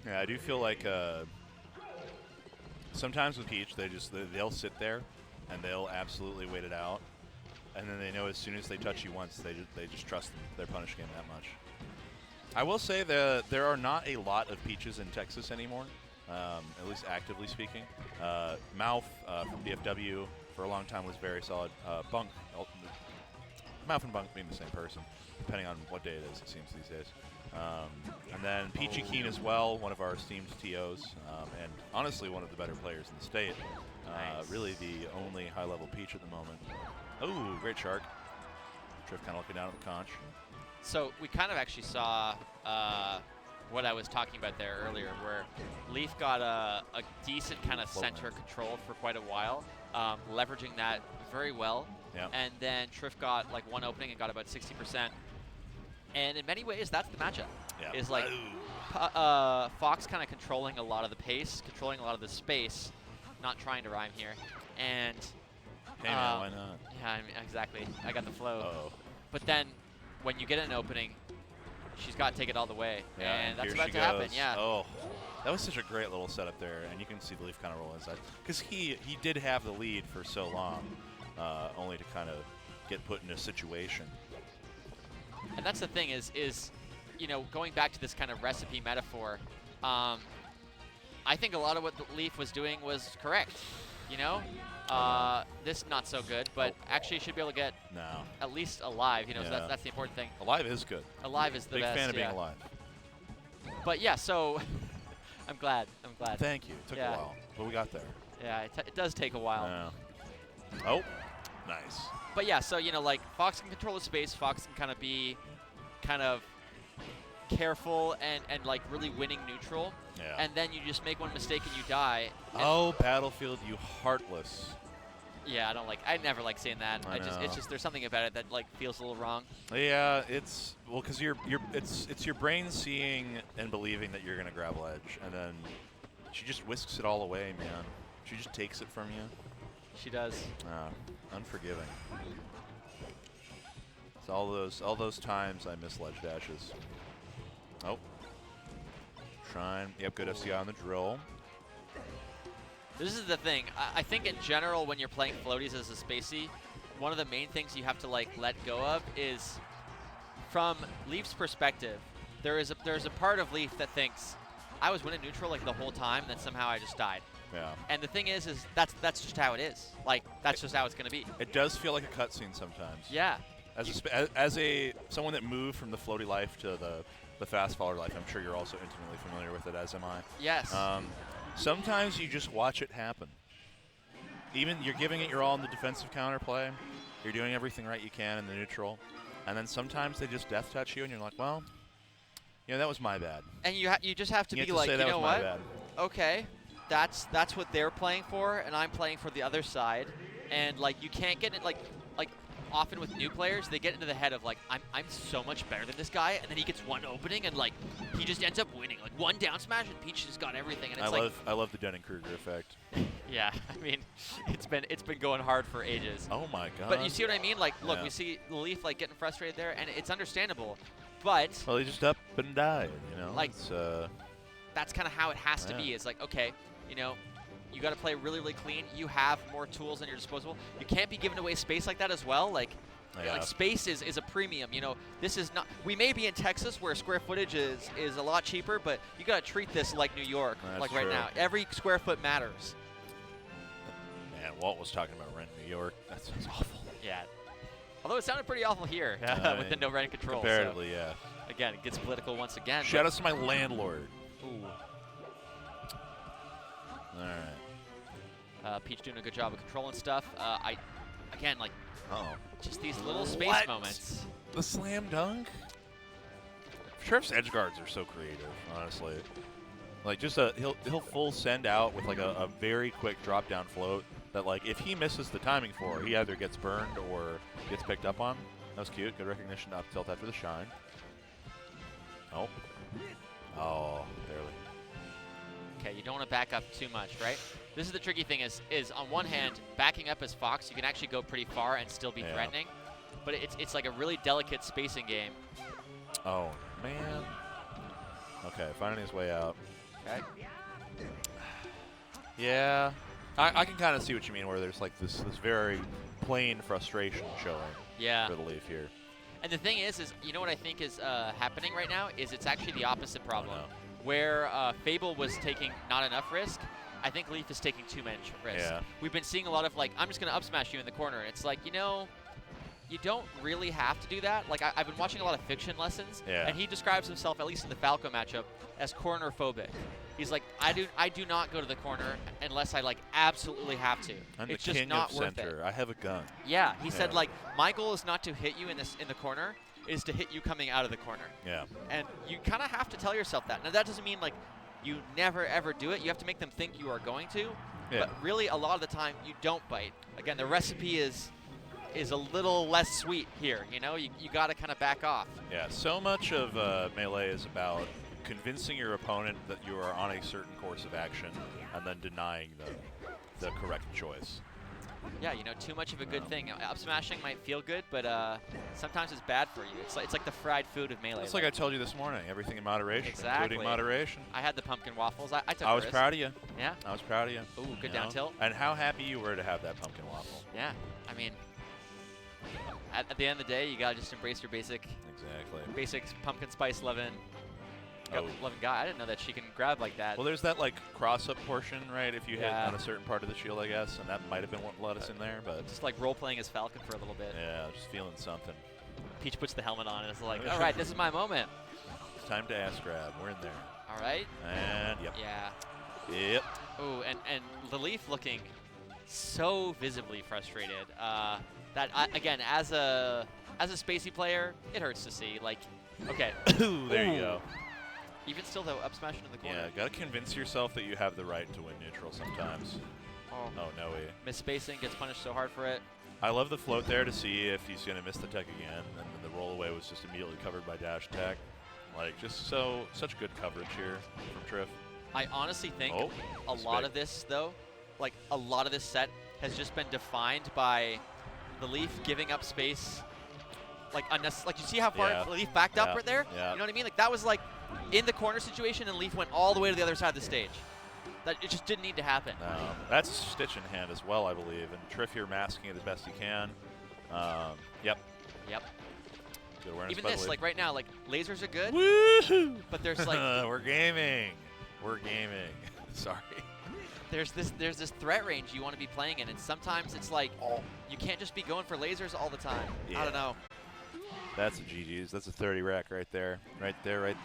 Yeah, I do feel like sometimes with Peach, they'll sit there and they'll absolutely wait it out, and then they know as soon as they touch you once, they just trust their punish game that much. I will say that there are not a lot of Peaches in Texas anymore, at least actively speaking. Mouth from DFW for a long time was very solid. Bunk, Mouth and Bunk being the same person, depending on what day it is, it seems these days. And then Peachy Keen as well, one of our esteemed TOs, and honestly one of the better players in the state. Nice. Really the only high-level Peach at the moment. Oh, great shark. Trif kind of looking down at the conch. So we kind of actually saw what I was talking about there earlier, where Leaf got a decent kind of center control for quite a while, leveraging that very well. Yep. And then Trif got like one opening and got about 60%. And in many ways, that's the matchup. Yep. Is like Fox kind of controlling a lot of the pace, controlling a lot of the space, not trying to rhyme here. And hey man, why not? yeah, I mean, exactly. I got the flow. Uh-oh. But then when you get an opening, she's got to take it all the way. Yeah, and that's here about she to happen, goes. yeah. Oh, that was such a great little setup there, and you can see the Leaf kind of roll inside. Because he did have the lead for so long, only to kind of get put in a situation. And that's the thing is you know, going back to this kind of recipe metaphor, I think a lot of what the Leaf was doing was correct. You know, this not so good, but actually should be able to get at least alive. You know, so that's the important thing. Alive is good. Alive is the Big best. fan of being alive. But yeah, so I'm glad. Thank you. It took a while, but we got there. Yeah, it does take a while. Yeah. Oh, nice. But yeah, so you know, like Fox can control the space. Fox can kind of be careful and like really winning neutral. Yeah. And then you just make one mistake and you die. Oh, Battlefield, you heartless. Yeah, I never like saying that. It's just there's something about it that like feels a little wrong. Yeah, it's because it's your brain seeing and believing that you're gonna grab ledge, and then she just whisks it all away, man. She just takes it from you. She does. Unforgiving. It's all those times I miss ledge dashes. Oh. Shrine. Yep, good FCI on the drill. This is the thing. I think in general, when you're playing floaties as a spacey, one of the main things you have to like let go of is, from Leaf's perspective, there's a part of Leaf that thinks, I was winning neutral like the whole time, and then somehow I just died. Yeah. And the thing is that's just how it is. Like that's just how it's gonna be. It does feel like a cutscene sometimes. Yeah. As someone that moved from the floaty life to the fast faller life, I'm sure you're also intimately familiar with it, as am I. Yes. Sometimes you just watch it happen. Even you're giving it your all in the defensive counterplay. You're doing everything right you can in the neutral. And then sometimes they just death touch you, and you're like, well, you know, that was my bad. And you just have to be like, you know what? Okay, that's what they're playing for, and I'm playing for the other side. And like you can't get it like often with new players, they get into the head of like, I'm so much better than this guy, and then he gets one opening and like he just ends up winning. Like one down smash and Peach just got everything. And it's I love the Dunning-Kruger effect. Yeah, I mean, it's been going hard for ages. Oh my god. But you see what I mean? Like, look, we see Leaf like getting frustrated there, and it's understandable. But well, he just up and died, you know. Like, it's, that's kind of how it has to be. It's like, okay, you know, you got to play really, really clean. You have more tools at your disposal. You can't be giving away space like that as well. Like space is a premium. You know, this is not. We may be in Texas where square footage is a lot cheaper, but you got to treat this like New York, like right now. Every square foot matters. Man, Walt was talking about rent in New York. That sounds awful. Yeah. Although it sounded pretty awful here with the no rent control. Comparatively, so, yeah. Again, it gets political once again. Shout out to my landlord. Ooh. All right. Peach doing a good job of controlling stuff. Again, like, just these little space moments. The slam dunk? Trif's edge guards are so creative, honestly. Like, just he'll full send out with like a very quick drop down float that, like, if he misses the timing for, he either gets burned or gets picked up on. That was cute. Good recognition up tilt after the shine. Oh. Oh, barely. Okay, you don't want to back up too much, right? This is the tricky thing is on one hand, backing up as Fox, you can actually go pretty far and still be threatening. But it's like a really delicate spacing game. Oh, man. Okay, finding his way out. Okay. Yeah, I can kind of see what you mean, where there's like this very plain frustration showing Yeah. for the Leaf here. And the thing is you know what I think is happening right now is it's actually the opposite problem. Oh, no. Where Fable was taking not enough risk, I think Leaf is taking too much risk. Yeah. We've been seeing a lot of like, I'm just going to up smash you in the corner. It's like, you know, you don't really have to do that. Like, I've been watching a lot of Fiction lessons, yeah. and he describes himself, at least in the Falco matchup, as corner phobic. He's like, I do not go to the corner unless I like absolutely have to. I'm it's the just king not of worth center. it. I have a gun. Yeah, he said like, my goal is not to hit you in the corner, is to hit you coming out of the corner. Yeah. And you kind of have to tell yourself that. Now that doesn't mean like you never ever do it. You have to make them think you are going to. Yeah. But really, a lot of the time, you don't bite. Again, the recipe is a little less sweet here. You know, you got to kind of back off. Yeah. So much of Melee is about convincing your opponent that you are on a certain course of action, and then denying them the correct choice. Yeah, you know, too much of a good thing. Up smashing might feel good, but sometimes it's bad for you. It's like the fried food of Melee. It's like I told you this morning. Everything in moderation, Exactly. including moderation. I had the pumpkin waffles. I took I was risk. proud of you. Yeah. I was proud of you. Ooh, good You down know? tilt. And how happy you were to have that pumpkin waffle. Yeah, I mean, at the end of the day, you gotta just embrace your basic pumpkin spice loving guy. I didn't know that she can grab like that. Well, there's that like cross-up portion, right? If you hit Yeah. on a certain part of the shield, I guess, and that might have been what led us in there, but Just like role playing as Falcon for a little bit. yeah, just feeling something. Peach puts the helmet on and it's like, all right, this is my moment. It's time to ass grab. We're in there. All right. And yep. Yeah. Yep. Ooh, and the Leaf looking so visibly frustrated. That again, as a spacey player, it hurts to see. Like, okay. Ooh, there you go. Even still, though, up smashing in the corner. Yeah, gotta convince yourself that you have the right to win neutral sometimes. Oh, no way. misspacing, gets punished so hard for it. I love the float there to see if he's gonna miss the tech again, and then the roll away was just immediately covered by dash tech. Like, just such good coverage here from Trif. I honestly think a lot of this, though, like a lot of this set has just been defined by the Leaf giving up space. Like you see how far the Leaf backed up right there? Yeah. You know what I mean? Like that was like in the corner situation and Leaf went all the way to the other side of the stage. That it just didn't need to happen. No, that's Stitch in hand as well, I believe. And Trif here masking it as best he can. Yep. Good awareness. Even this, like right now, like lasers are good. Woohoo! But there's like we're gaming. Sorry. There's this threat range you want to be playing in, and sometimes it's like you can't just be going for lasers all the time. Yeah. I don't know. That's a GG's. That's a 30 rack right there. Right there.